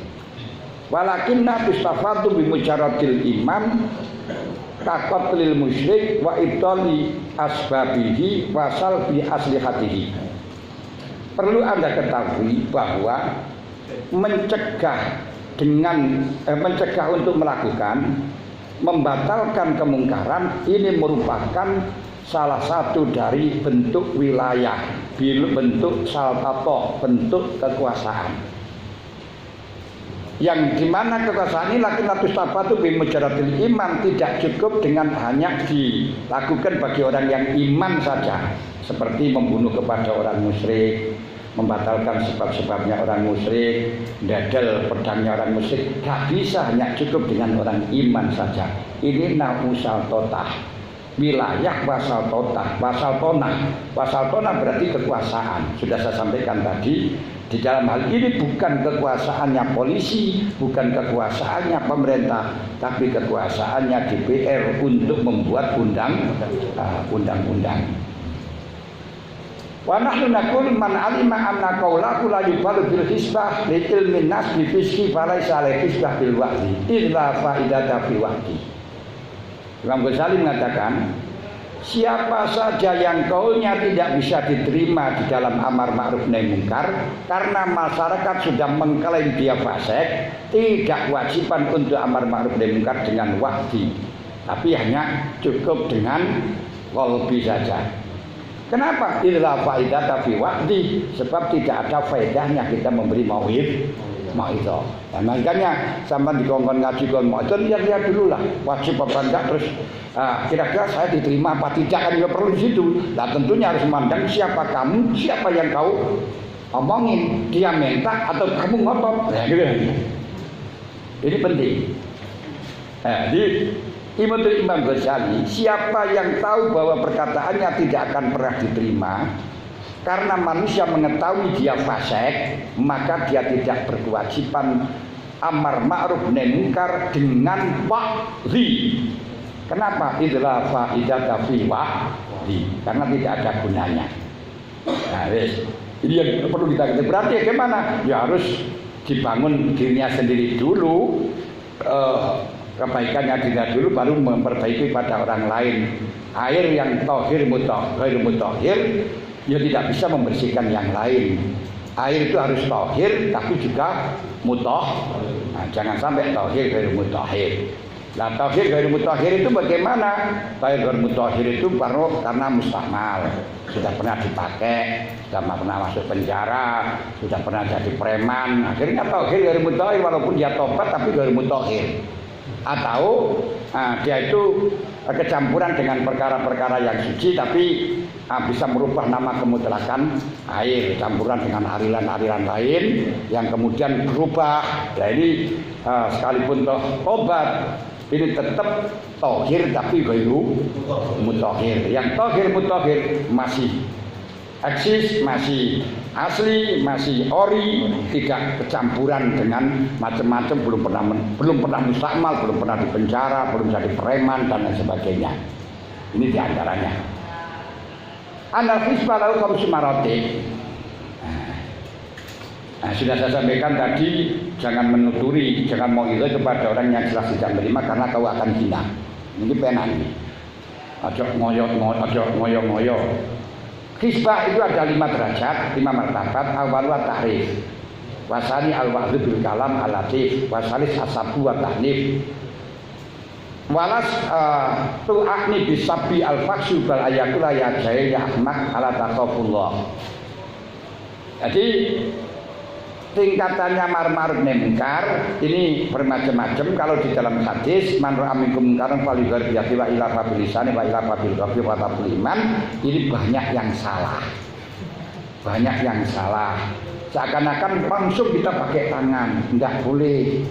Walakinna tustafadu bi mujarradil iman kaqatlil musyrik wa ibtali asbabihi wa salbi aslihatihi. Perlu Anda ketahui bahwa mencegah untuk melakukan membatalkan kemungkaran ini merupakan salah satu dari bentuk wilayah, bentuk saltato, bentuk kekuasaan. Yang dimana kekuasaan ini lakin tustafatu bi mujarradil iman, tidak cukup dengan hanya dilakukan bagi orang yang iman saja, seperti membunuh kepada orang musyrik, membatalkan sebab-sebabnya orang musyrik, dadal pedangnya orang musyrik. Tidak bisa hanya cukup dengan orang iman saja. Ini nausaltotah, wilayah wasaltotah, wasaltonah berarti kekuasaan. Sudah saya sampaikan tadi. Di dalam hal ini bukan kekuasaannya polisi, bukan kekuasaannya pemerintah, tapi kekuasaannya DPR untuk membuat undang-undang. Wa nahnu naqul man alima anna qawlahu la yubalu bil hisbah li ilmin nas bi fiski falaysa alai hisbah bil wa'di illa faidata fi wa'di. Imam Ghazali mengatakan, siapa saja yang kaulnya tidak bisa diterima di dalam amar ma'ruf nahi munkar karena masyarakat sudah mengklaim dia fasik, tidak wajiban untuk amar ma'ruf nahi munkar dengan wa'di, tapi hanya cukup dengan qalbi saja. Kenapa? Illa faidata fi wa'di, sebab tidak ada faedahnya kita memberi mau'izah. Nah, makanya sama dikongkon ngaji kon mau'izah, lihat dulu lah wajib apa enggak, terus kira-kira saya diterima apa tidak, kan juga perlu di situ. Nah, tentunya harus memandang siapa kamu, siapa yang kau omongin, dia minta atau kamu ngotot. Nah, gitu. Ini penting. Jadi Imam Ghazali, siapa yang tahu bahwa perkataannya tidak akan pernah diterima karena manusia mengetahui dia fasik, maka dia tidak berkewajiban amar ma'ruf nahi munkar dengan wa'dhi. Kenapa? Idza faidata fi wa'dhi, karena tidak ada gunanya. Nah, ini yang perlu kita ketahui. Berarti bagaimana? Ya harus dibangun dirinya sendiri dulu, kebaikannya dirinya dulu, baru memperbaiki pada orang lain. Air yang tohir mutahhir ya tidak bisa membersihkan yang lain. Air itu harus tohir tapi juga mutahhir. Nah, jangan sampai tohir ghairu mutahhir. Nah, tohir ghairu mutahhir itu bagaimana? Tohir ghairu mutahhir itu baru karena mustahmal, sudah pernah dipakai, sudah pernah masuk penjara, sudah pernah jadi preman. Akhirnya tohir ghairu mutahhir, walaupun dia tobat tapi ghairu mutahhir. Atau dia itu kecampuran dengan perkara-perkara yang suci tapi bisa merubah nama kemutlakan air, campuran dengan aliran-aliran lain yang kemudian berubah. Nah, ini sekalipun tobat ini tetap tohir tapi ghairu mutahhir. Yang tohir mutahhir masih eksis, masih asli, masih ori, tidak kecampuran dengan macam-macam, belum pernah mustakmal, belum pernah dipenjara, belum jadi preman dan lain sebagainya. Ini diantaranya. Anal hisbah lahu khamsu maratib. Nah, sudah saya sampaikan tadi, jangan menuturi, jangan mau itu kepada orang yang jelas tidak menerima karena kau akan hina. Ini pena ini. Aja ngoyo-ngoyo. Hisbah itu ada 5 derajat, 5 martabat. Awal wa ta'rif, wasani al-wa'dhu bil kalam al-latif, wasalis asabu wa tahnif. Walas tu'akni bisabi al-faksu bal ayakula ya jahil ya ahmak ala taqafullah. Jadi tingkatannya ma'ruf munkar ini bermacam-macam. Kalau di dalam hadis man ra'a minkum munkaran falyughayyir biyadihi wa ila bil lisani wa ila bil qalbi wa tabul iman, ini banyak yang salah. Banyak yang salah. Seakan-akan langsung kita pakai tangan, enggak boleh.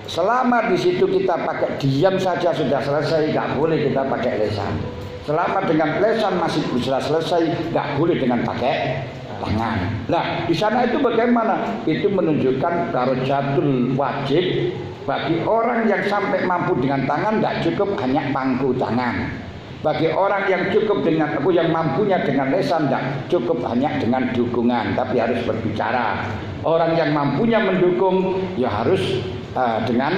Selama di situ kita pakai diam saja sudah selesai, enggak boleh kita pakai lesan. Selama dengan lesan masih bisa selesai, enggak boleh dengan pakai tangan. Nah, di sana itu bagaimana? Itu menunjukkan darajatul wajib bagi orang yang sampai mampu dengan tangan, enggak cukup hanya pangku tangan. Bagi orang yang cukup dengan yang mampunya dengan lesan, enggak cukup hanya dengan dukungan, tapi harus berbicara. Orang yang mampunya mendukung ya harus dengan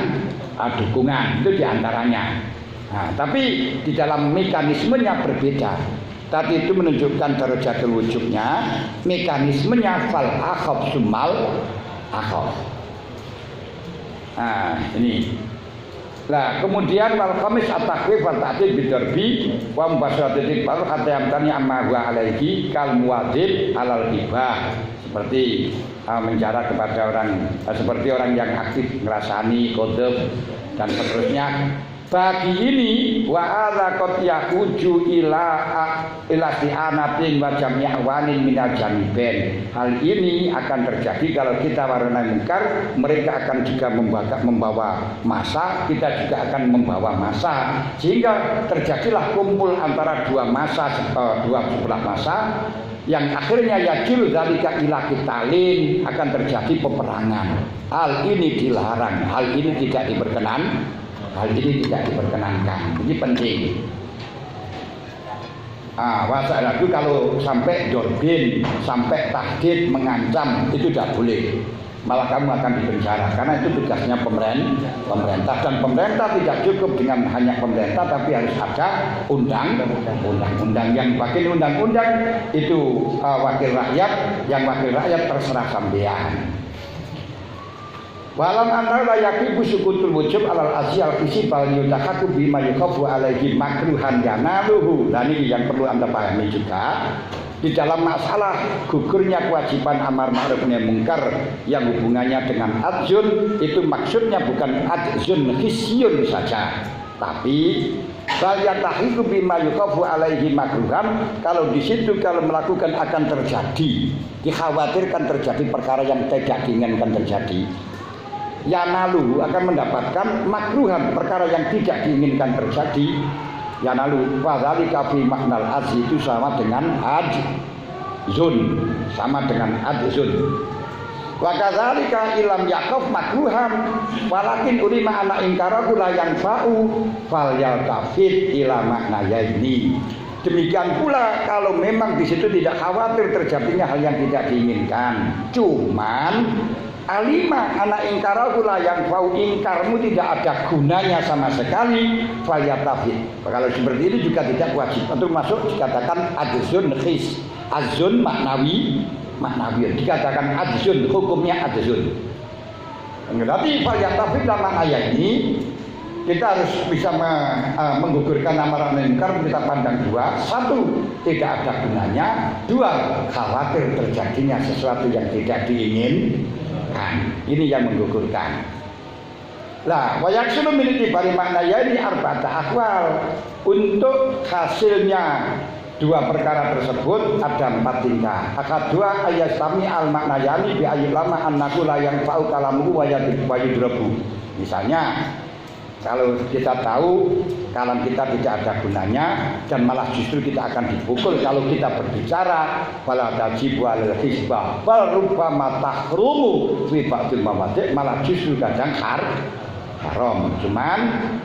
dukungan, itu diantaranya. Nah, tapi di dalam mekanismenya berbeda. Tadi itu menunjukkan darajatul wujubnya, mekanismenya fal akhaf sumal akhaf. Nah, ini. Nah, kemudian wal khamis at-takhfif wal ta'dil bidarbi wa mubasharatil baru hatta yamtani amma huwa alaihi kal muwadzib alal hibah. Seperti menjara kepada orang seperti orang yang aktif ngerasani kodef dan seterusnya. Bagi ini wa adza qad yahuju ila isti'anatin wa jam'ihwanin minal janibain. Hal ini akan terjadi kalau kita warna munkar, mereka akan juga membawa massa, kita juga akan membawa massa, sehingga terjadilah kumpul antara dua sebelah massa yang akhirnya yajil zalika ila qitalin, akan terjadi peperangan. Hal ini dilarang, hal ini tidak diperkenan. Hal ini tidak diperkenankan. Ini penting. Wasal itu kalau sampai dorbin, sampai tahdid, mengancam, itu tidak boleh. Malah kamu akan dipenjara, karena itu tugasnya pemerintah. Dan pemerintah tidak cukup dengan hanya pemerintah, tapi harus ada undang-undang. Yang wakil undang-undang itu wakil rakyat, yang wakil rakyat terserah sampean. Walam anna la yaqibu sukutul wujub alal asyal fisi bal yutahaku bima yukhafu alaihi makruhan yanaluhu. Dan ini yang perlu Anda pahami juga. Di dalam masalah gugurnya kewajiban amar ma'ruf nahi munkar yang hubungannya dengan adzun, itu maksudnya bukan adzun hisyun saja, tapi bal yatahiku bima yukhafu alaihi makruhan. Kalau di situ kalau melakukan akan terjadi, dikhawatirkan terjadi perkara yang tidak diinginkan terjadi. Yanalu akan mendapatkan makruhan, perkara yang tidak diinginkan terjadi. Yanalu fadzalika fi maknal azzi, itu sama dengan adzun, sama dengan adzun. Wa kadzalika ilam yaqaf makruhan walakin ulima ana ingkarahu la yanfa'u fal yaltafit ila maknayaini. Demikian pula kalau memang di situ tidak khawatir terjadinya hal yang tidak diinginkan, cuman alima anak ingkarahu la yang fau, ingkarmu tidak ada gunanya sama sekali, falyatafid. Kalau seperti itu juga tidak wajib untuk masuk, dikatakan adzun khis, adzun maknawi, dikatakan adzun, hukumnya adzun. Tapi falyatafid dalam ayat ini kita harus bisa menggugurkan amar munkar. Kita pandang dua: satu, tidak ada gunanya; dua, khawatir terjadinya sesuatu yang tidak diinginkan. Ini yang menggugurkan. Lah, wayak sunu miliki bari makna ya ini arba'ata akhwal. Untuk hasilnya dua perkara tersebut ada 4 tingkah. Akad dua ayat sami al maknayani bi ayat lama annahu la yang fa'u kalamu wa yadrabu. Misalnya, kalau kita tahu kalam kita tidak ada gunanya dan malah justru kita akan dipukul kalau kita berbicara, wala tajibu alal hisbah bal rubbama tahrumu fi ba'dil mawadi', malah justru kadang haram. Cuman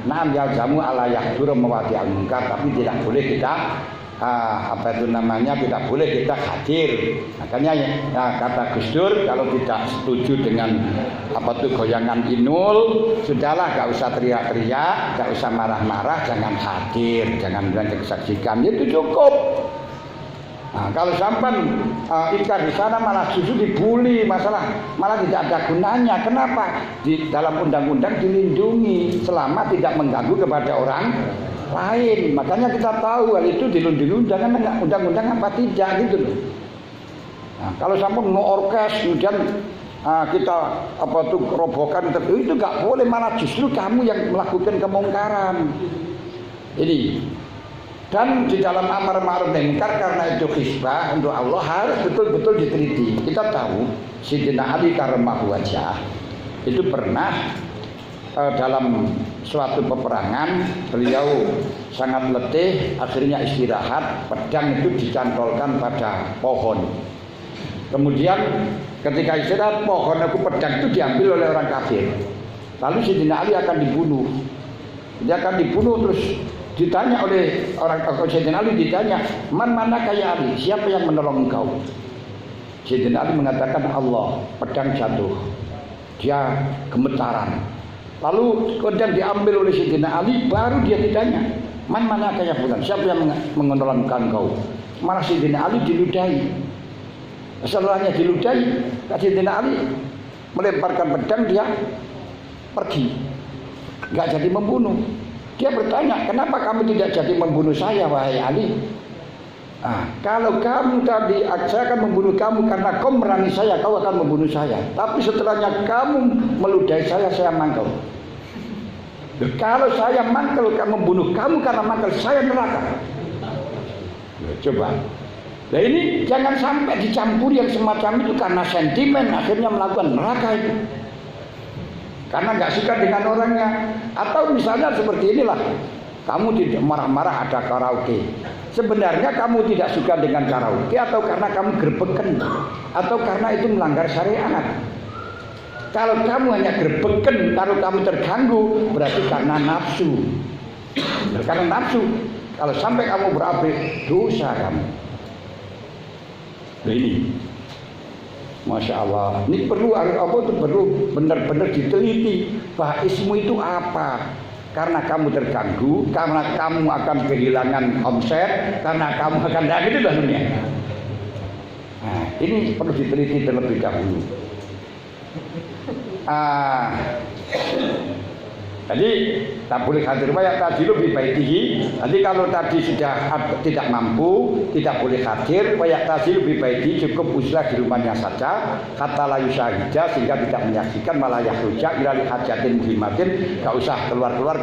nam yalzamu ala yahduru mawadi' al munkar, tapi tidak boleh kita apa itu namanya, tidak boleh kita hadir. Makanya kata Gus Dur, kalau tidak setuju dengan apa itu goyangan Inul, sudahlah, gak usah teriak-teriak, gak usah marah-marah, jangan hadir, jangan disaksikan, itu cukup. Nah, kalau sampan ikrar di sana malah justru dibully, malah tidak ada gunanya. Kenapa? Di dalam undang-undang dilindungi selama tidak mengganggu kepada orang lain. Makanya kita tahu hal itu dilindungi undang-undang apa tidak gitu loh. Nah, kalau sampai nge-orkes kemudian kita apa tuh kerobokan itu nggak boleh, malah justru kamu yang melakukan kemungkaran. Ini. Dan di dalam amar ma'ruf nahi munkar, karena itu hisbah untuk Allah, harus betul-betul diteliti. Kita tahu Sayyidina Ali karramallahu wajhah itu pernah dalam suatu peperangan beliau sangat letih, akhirnya istirahat, pedang itu dicantolkan pada pohon. Kemudian ketika istirahat, pohon itu pedang itu diambil oleh orang kafir. Lalu Sayyidina Ali akan dibunuh. Dia akan dibunuh, terus ditanya oleh orang Sayyidina Ali, ditanya, "Man mana kaya Ali? Siapa yang menolong engkau?" Sayyidina Ali mengatakan, "Allah." Pedang jatuh. Dia gemetaran. Lalu kemudian diambil oleh Sayyidina Ali, baru dia ditanya, "Man mana kaya fulan? Siapa yang menolongkan engkau?" Malah Sayyidina Ali diludahi. Setelahnya diludahi, Sayyidina Ali melemparkan pedang, dia pergi. Enggak jadi membunuh. Dia bertanya, "Kenapa kamu tidak jadi membunuh saya, wahai Ali?" Kalau kamu tadi, saya akan membunuh kamu karena kau merangi saya, kau akan membunuh saya. Tapi setelahnya kamu meludahi saya mangkel. Kalau saya mangkel, kamu membunuh kamu karena mangkel, saya neraka. Coba. Nah ini jangan sampai dicampur yang semacam itu karena sentimen, akhirnya melakukan neraka itu. Karena nggak suka dengan orangnya. Atau misalnya seperti inilah, kamu tidak marah-marah ada karaoke. Sebenarnya kamu tidak suka dengan karaoke atau karena kamu gerbeken, atau karena itu melanggar syariat. Kalau kamu hanya gerbeken, kalau kamu terganggu, berarti karena nafsu. Karena nafsu, kalau sampai kamu berapi, dosa kamu. Nah ini, Masya Allah, ini perlu benar-benar diteliti bahwa ismu itu apa. Karena kamu terganggu, karena kamu akan kehilangan omset, karena kamu akan gitu dunia. Nah, ini perlu diteliti terlebih dahulu. Jadi tak boleh hadir banyak tadi lebih baik tinggi. Nanti kalau tadi sudah tidak mampu, tidak boleh hadir, banyak tadi lebih baik tinggi, cukup uslah di rumahnya saja. Kata layu syahidah sehingga tidak menyaksikan, malah yahruja ilali hajatin muhimatin, gak usah keluar-keluar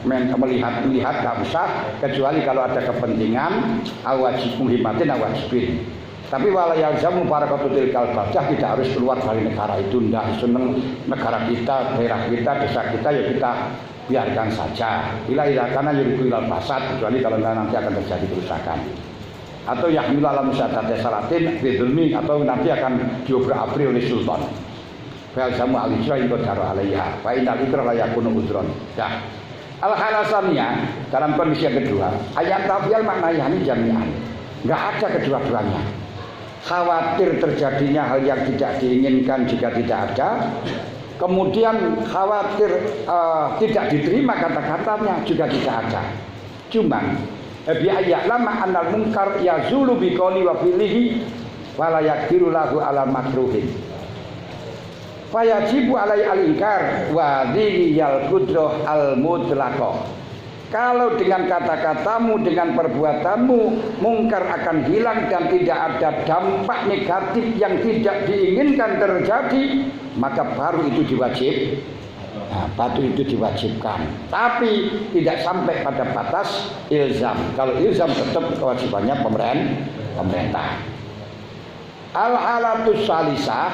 melihat gak usah, kecuali kalau ada kepentingan awajib muhimatin awajibin. Tapi walayal jamu para kotutil kalbajah, tidak harus keluar dari negara itu. Tidak seneng negara kita, daerah kita, desa kita, ya kita biarkan saja. Ila karena yuriku ilal fasad, kecuali kalau nanti akan terjadi kerusakan. Atau yahmil alam musyadati salatin bidulmi, atau nanti akan diobrak-abrik oleh sultan. Fal jamu al-ijra ingkot daro alaiha wa inal ikra layakunu udron. Dah. Al-halasannya dalam kondisi yang kedua, ayat tafiyal maknanya ini jami'an. Enggak ada kedua-duanya. Khawatir terjadinya hal yang tidak diinginkan jika tidak ada. Kemudian khawatir tidak diterima kata-katanya juga tidak ada. Cuman biaya lama anal munkar yazulu biqoli wa filihi wala yaqiru lahu ala makruhin. Fayajibu alai al-inkar wa dhiyal qudrah al-mutlaqah. Kalau dengan kata-katamu, dengan perbuatanmu, mungkar akan hilang dan tidak ada dampak negatif yang tidak diinginkan terjadi, maka baru itu diwajib. Baru itu diwajibkan. Tapi tidak sampai pada batas ilzam. Kalau ilzam tetap kewajibannya pemerintah. Al-halatus salisah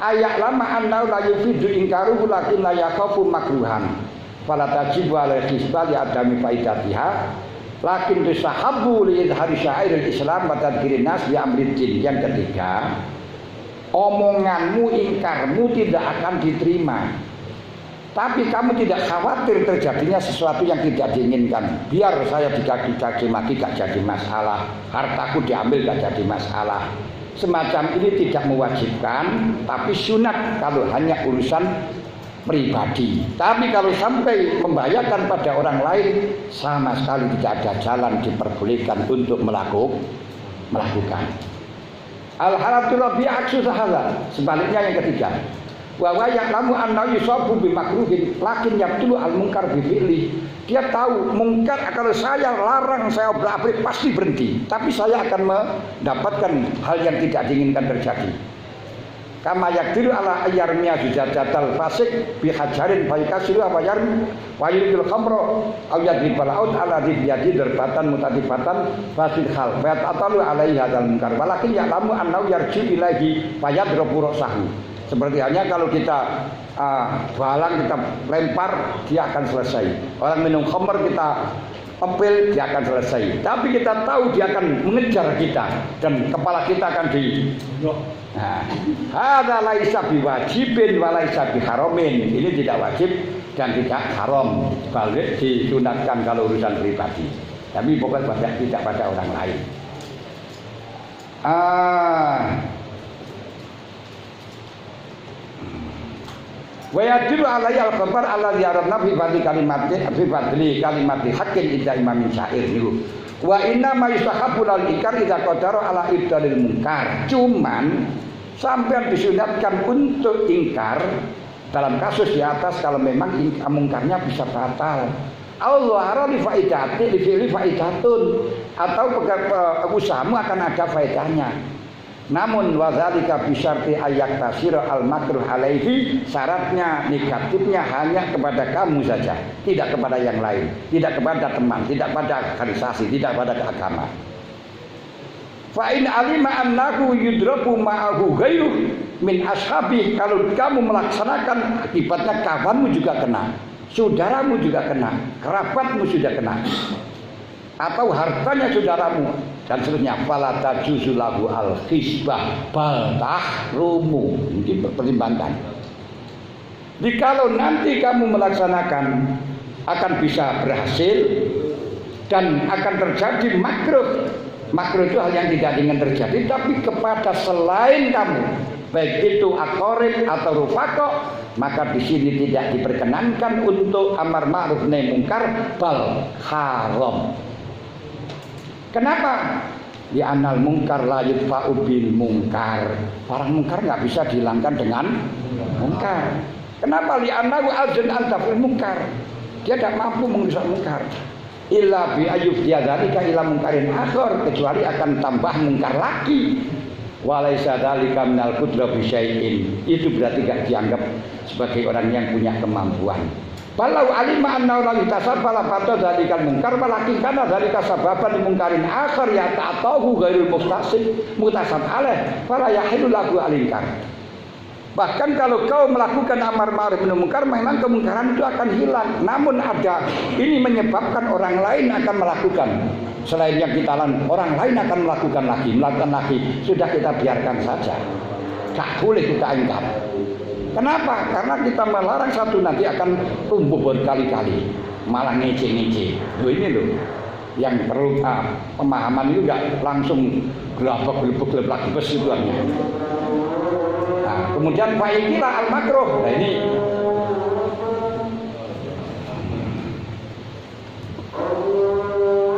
ayak lama annau la yufidu ingkaru lakin la yakhafu makruhan. Fala tajibu ala hisbali adami faidatiha lakin tusahabu li idhari syairil Islam wa tadkirin nas bi amrid din. Yang ketiga, omonganmu, ingkarmu tidak akan diterima. Tapi kamu tidak khawatir terjadinya sesuatu yang tidak diinginkan. Biar saya dicaci maki gak jadi masalah, hartaku diambil gak jadi masalah. Semacam ini tidak mewajibkan, tapi sunat kalau hanya urusan pribadi. Tapi kalau sampai membahayakan pada orang lain, sama sekali tidak ada jalan diperbolehkan untuk melakukan. Al-halatul rabi'ah aksusahala. Sebaliknya yang ketiga, wa ya'lamu anna yusabu bi makruhin lakin yabtulu al munkar bi fi'li. Dia tahu mungkar kalau saya larang, saya obrak-abrik pasti berhenti, tapi saya akan mendapatkan hal yang tidak diinginkan terjadi. Kama yakdiru ala ayyarmiya jujadatal fasik bi hajarin fayakasiru wa yarmi wa yuril khamra aw yadribal aut ala dibiyadi darbatan mutadifatan fasil hal fa atalu alaihi hadzal munkar walakin ya'lamu annahu yarji ilaihi fayadrabu rasahu. Seperti hanya kalau kita balang kita lempar, dia akan selesai. Orang minum khamr kita pempil, dia akan selesai. Tapi kita tahu dia akan mengejar kita dan kepala kita akan di. Hadza laisa biwajibin wa laisa biharamin. Ini tidak wajib dan tidak haram. Balik disunatkan kalau urusan pribadi. Tapi bukan tidak pada orang lain. Wa yadilu alayya al-khabar alladhi arabna fi fadli kalimati haqqin idza imamin syair niku. Wa inna ma yustahabbu lil ikar idza qadara ala ibdalil munkar. Cuman sampai disunatkan untuk ingkar dalam kasus di atas kalau memang mungkarnya bisa batal. Allah li faidati li fi'li faidatun atau usahamu akan ada faedahnya. Namun wazalika bisyarti ayak tasira al makruh alaihi, syaratnya negatifnya hanya kepada kamu saja, tidak kepada yang lain, tidak kepada teman, tidak pada organisasi, tidak pada agama. Fa in alima annahu yudrabu ma'ahu ghairuh min ashabi, kalau kamu melaksanakan akibatnya kawanmu juga kena, saudaramu juga kena, kerabatmu sudah kena, atau hartanya saudaramu dan seterusnya. Fala tajuzu lahu al-khisbah bal tahrumu. Ini pertimbangkan. Jikalau nanti kamu melaksanakan akan bisa berhasil dan akan terjadi makruh. Makruh itu hal yang tidak ingin terjadi, tapi kepada selain kamu, baik itu aqarib atau rufaqo, maka di sini tidak diperkenankan untuk amar ma'ruf nahi munkar, bal haram. Kenapa? Di anal mungkar la yudfa'u bil mungkar. Barang mungkar nggak bisa dihilangkan dengan mungkar. Kenapa? Li anahu azun antafil mungkar. Dia tidak mampu mengusir mungkar. Illa bi ayyub dzalika ila mungkarin akhar, kecuali akan tambah mungkar lagi. Walaisa dzalika minal qudrah bi syai'in. Itu berarti tidak dianggap sebagai orang yang punya kemampuan. Walau alima annahu la yutasabbala fata dzalikal munkar walakin kana dzalika sababan mungkarin akhar ya ta'atahu ghairul mutasab alaih fala yahilu lahu alinkar. Bahkan kalau kau melakukan amar ma'ruf nahi munkar, memang kemungkaran itu akan hilang. Namun ada ini menyebabkan orang lain akan melakukan. Selain yang kita lakukan, orang lain akan melakukan lagi. Sudah kita biarkan saja. Tak boleh kita ingkar. Kenapa? Karena kita melarang satu nanti akan tumbuh berkali-kali, malah ngece-ngece. Loh ini loh, yang perlu pemahaman itu enggak langsung gelabak-gelebek itu hanya. Nah, kemudian fa'ikilah al-makruh. Nah ini